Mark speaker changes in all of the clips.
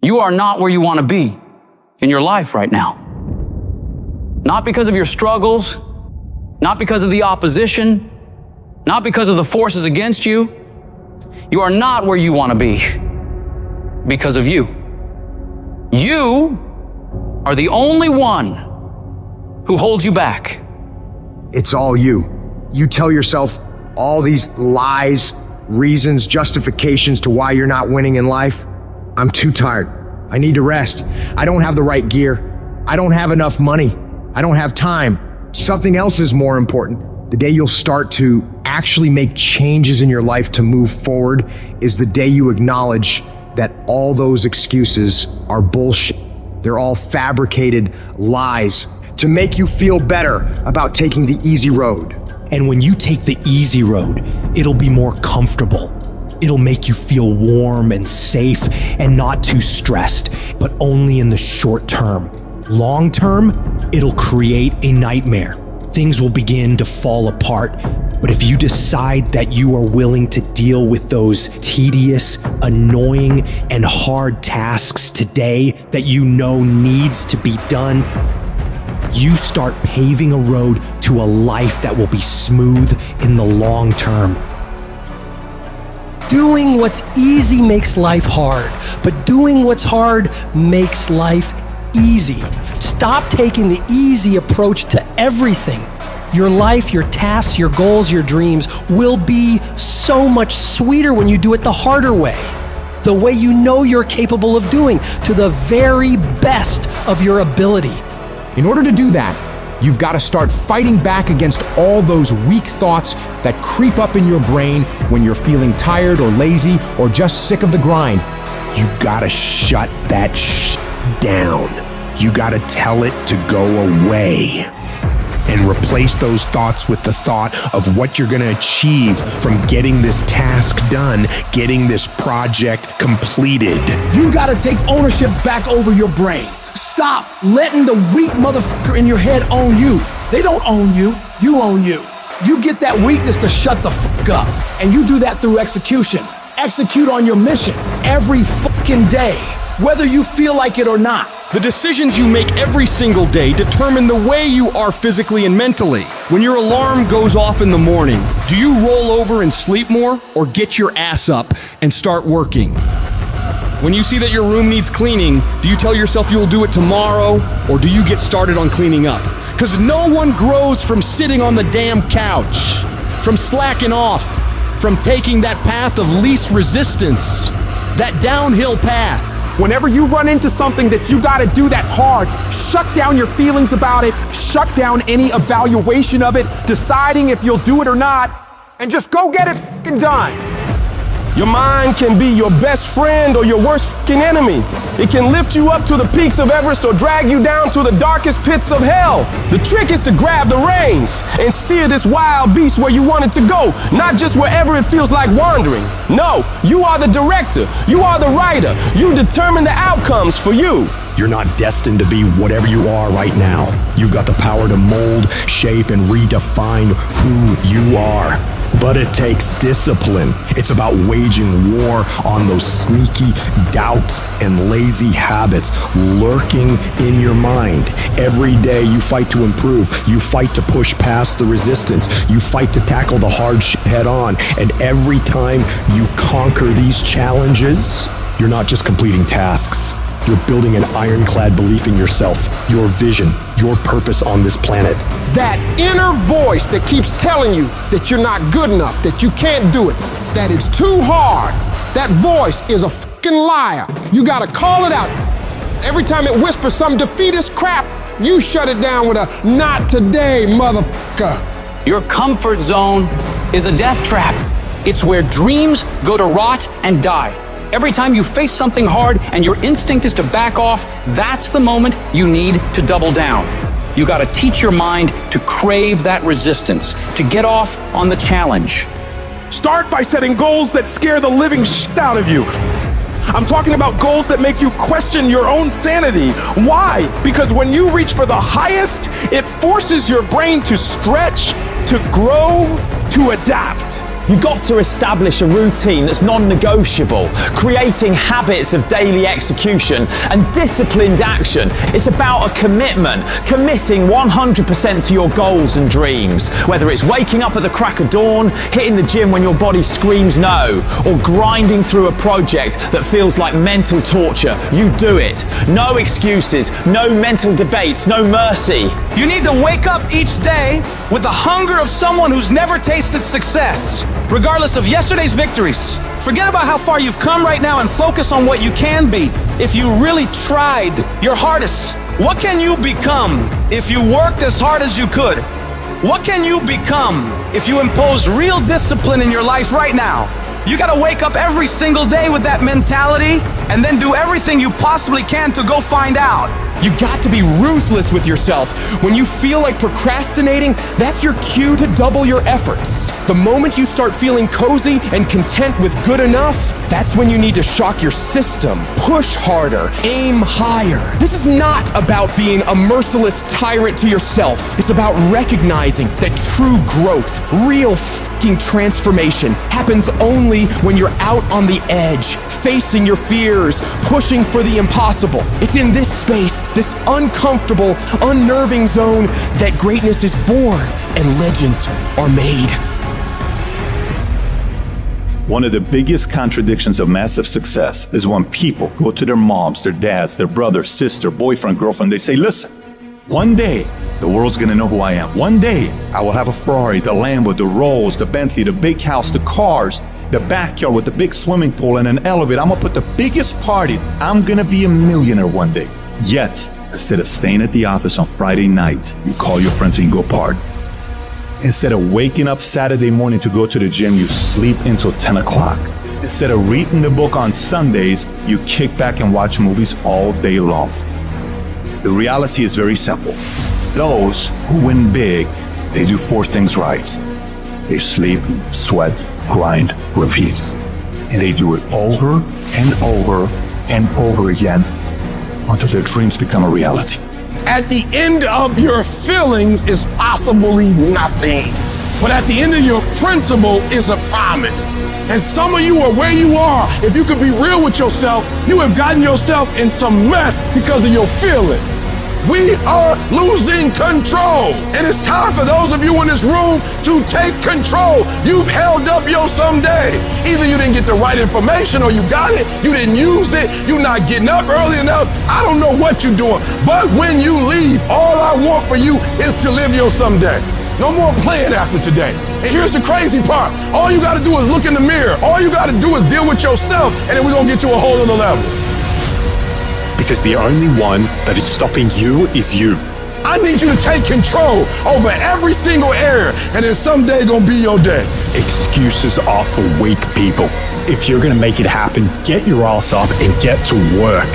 Speaker 1: You are not where you want to be in your life right now. Not because of your struggles, not because of the opposition, not because of the forces against you. You are not where you want to be because of you. You are the only one who holds you back.
Speaker 2: It's all you. You tell yourself all these lies, reasons, justifications to why you're not winning in life. I'm too tired. I need to rest. I don't have the right gear. I don't have enough money. I don't have time. Something else is more important. The day you'll start to actually make changes in your life to move forward is the day you acknowledge that all those excuses are bullshit. They're all fabricated lies to make you feel better about taking the easy road.
Speaker 3: And when you take the easy road, it'll be more comfortable. It'll make you feel warm and safe and not too stressed, but only in the short term. Long term, it'll create a nightmare. Things will begin to fall apart. But if you decide that you are willing to deal with those tedious, annoying, and hard tasks today that you know needs to be done, you start paving a road to a life that will be smooth in the long term.
Speaker 4: Doing what's easy makes life hard, but doing what's hard makes life easy. Stop taking the easy approach to everything. Your life, your tasks, your goals, your dreams will be so much sweeter when you do it the harder way. The way you know you're capable of doing, to the very best of your ability.
Speaker 5: In order to do that, you've got to start fighting back against all those weak thoughts that creep up in your brain when you're feeling tired or lazy or just sick of the grind.
Speaker 6: You gotta shut that down. You gotta tell it to go away. And replace those thoughts with the thought of what you're gonna achieve from getting this task done, getting this project completed.
Speaker 7: You gotta take ownership back over your brain. Stop letting the weak motherfucker in your head own you. They don't own you, you own you. You get that weakness to shut the fuck up. And you do that through execution. Execute on your mission every fucking day, whether you feel like it or not.
Speaker 8: The decisions you make every single day determine the way you are physically and mentally. When your alarm goes off in the morning, do you roll over and sleep more, or get your ass up and start working? When you see that your room needs cleaning, do you tell yourself you'll do it tomorrow, or do you get started on cleaning up? Because no one grows from sitting on the damn couch, from slacking off, from taking that path of least resistance, that downhill path.
Speaker 9: Whenever you run into something that you gotta do that's hard, shut down your feelings about it, shut down any evaluation of it, deciding if you'll do it or not, and just go get it f***ing done.
Speaker 10: Your mind can be your best friend or your worst f***ing enemy. It can lift you up to the peaks of Everest or drag you down to the darkest pits of hell. The trick is to grab the reins and steer this wild beast where you want it to go, not just wherever it feels like wandering. No, you are the director, you are the writer, you determine the outcomes for you.
Speaker 3: You're not destined to be whatever you are right now. You've got the power to mold, shape, and redefine who you are. But it takes discipline. It's about waging war on those sneaky doubts and lazy habits lurking in your mind. Every day you fight to improve. You fight to push past the resistance. You fight to tackle the hard shit head on. And every time you conquer these challenges, you're not just completing tasks. You're building an ironclad belief in yourself, your vision, your purpose on this planet.
Speaker 9: That inner voice that keeps telling you that you're not good enough, that you can't do it, that it's too hard, that voice is a fucking liar. You gotta call it out. Every time it whispers some defeatist crap, you shut it down with a "not today, motherfucker."
Speaker 1: Your comfort zone is a death trap. It's where dreams go to rot and die. Every time you face something hard and your instinct is to back off, that's the moment you need to double down. You gotta teach your mind to crave that resistance, to get off on the challenge.
Speaker 9: Start by setting goals that scare the living shit out of you. I'm talking about goals that make you question your own sanity. Why? Because when you reach for the highest, it forces your brain to stretch, to grow, to adapt.
Speaker 11: You've got to establish a routine that's non-negotiable, creating habits of daily execution and disciplined action. It's about a commitment, committing 100% to your goals and dreams. Whether it's waking up at the crack of dawn, hitting the gym when your body screams no, or grinding through a project that feels like mental torture, you do it. No excuses, no mental debates, no mercy.
Speaker 12: You need to wake up each day with the hunger of someone who's never tasted success, regardless of yesterday's victories. Forget about how far you've come right now and focus on what you can be. If you really tried your hardest, what can you become if you worked as hard as you could? What can you become if you impose real discipline in your life right now? You gotta wake up every single day with that mentality and then do everything you possibly can to go find out.
Speaker 6: You got to be ruthless with yourself. When you feel like procrastinating, that's your cue to double your efforts. The moment you start feeling cozy and content with good enough, that's when you need to shock your system. Push harder, aim higher. This is not about being a merciless tyrant to yourself. It's about recognizing that true growth, real fucking transformation happens only when you're out on the edge, facing your fears, pushing for the impossible. It's in this space, this uncomfortable, unnerving zone, that greatness is born and legends are made.
Speaker 13: One of the biggest contradictions of massive success is when people go to their moms, their dads, their brother, sister, boyfriend, girlfriend, they say, listen, one day the world's gonna know who I am. One day I will have a Ferrari, the Lambo, the Rolls, the Bentley, the big house, the cars, the backyard with the big swimming pool and an elevator. I'm gonna put the biggest parties. I'm gonna be a millionaire one day. Yet, instead of staying at the office on Friday night, you call your friends and you go party. Instead of waking up Saturday morning to go to the gym, you sleep until 10 o'clock. Instead of reading the book on Sundays, you kick back and watch movies all day long. The reality is very simple. Those who win big, they do 4 things right. They sleep, sweat, grind, repeat. And they do it over and over and over again until their dreams become a reality.
Speaker 10: At the end of your feelings is possibly nothing. But at the end of your principle is a promise. And some of you are where you are. If you could be real with yourself, you have gotten yourself in some mess because of your feelings. We are losing control. And it's time for those of you in this room to take control. You've held up your someday. Either you didn't get the right information or you got it, you didn't use it, you're not getting up early enough. I don't know what you're doing. But when you leave, all I want for you is to live your someday. No more playing after today. And here's the crazy part. All you gotta do is look in the mirror. All you gotta do is deal with yourself, and then we're gonna get to a whole other level.
Speaker 3: Because the only one that is stopping you is you.
Speaker 10: I need you to take control over every single area, and then someday gonna be your day.
Speaker 3: Excuses are for weak people. If you're gonna make it happen, get your ass up and get to work.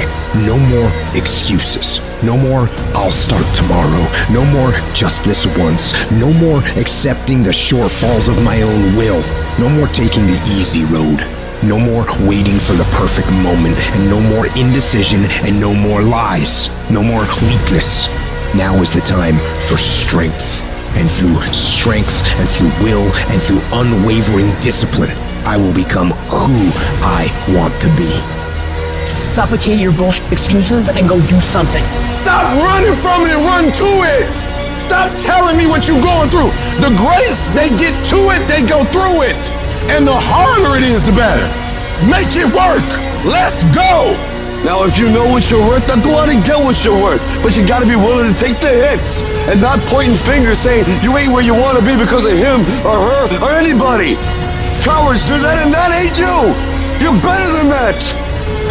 Speaker 2: No more excuses. No more, I'll start tomorrow. No more, just this once. No more accepting the shortfalls of my own will. No more taking the easy road. No more waiting for the perfect moment, and no more indecision, and no more lies. No more weakness. Now is the time for strength. And through strength, and through will, and through unwavering discipline, I will become who I want to be.
Speaker 14: Suffocate your bullshit excuses and go do something.
Speaker 10: Stop running from it and run to it. Stop telling me what you're going through. The greats, they get to it, they go through it. And the harder it is, the better. Make it work. Let's go.
Speaker 15: Now, if you know what you're worth, then go out and get what you're worth. But you gotta be willing to take the hits and not pointing fingers saying you ain't where you wanna be because of him or her or anybody. Cowards do that, and that ain't you. You're better than that.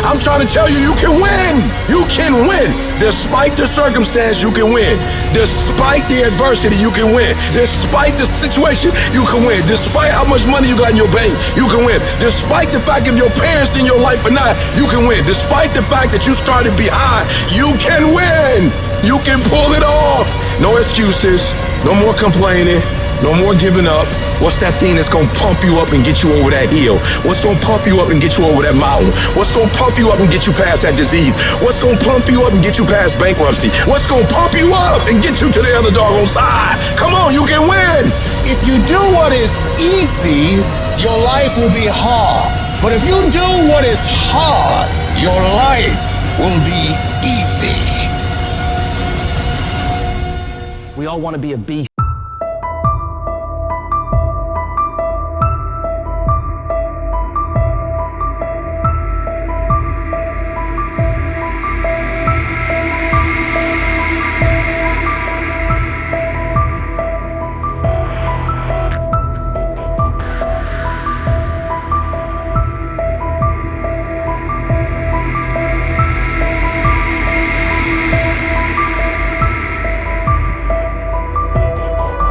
Speaker 10: I'm trying to tell you, you can win. You can win. Despite the circumstance, you can win. Despite the adversity, you can win. Despite the situation, you can win. Despite how much money you got in your bank, you can win. Despite the fact if your parents in your life or not, you can win. Despite the fact that you started behind, you can win. You can pull it off. No excuses. No more complaining. No more giving up. What's that thing that's gonna pump you up and get you over that hill? What's gonna pump you up and get you over that mountain? What's gonna pump you up and get you past that disease? What's gonna pump you up and get you past bankruptcy? What's gonna pump you up and get you to the other doggone side? Come on, you can win.
Speaker 6: If you do what is easy,
Speaker 16: your life will be hard. But if you do what is hard, your life will be easy.
Speaker 14: We all want to be a beast.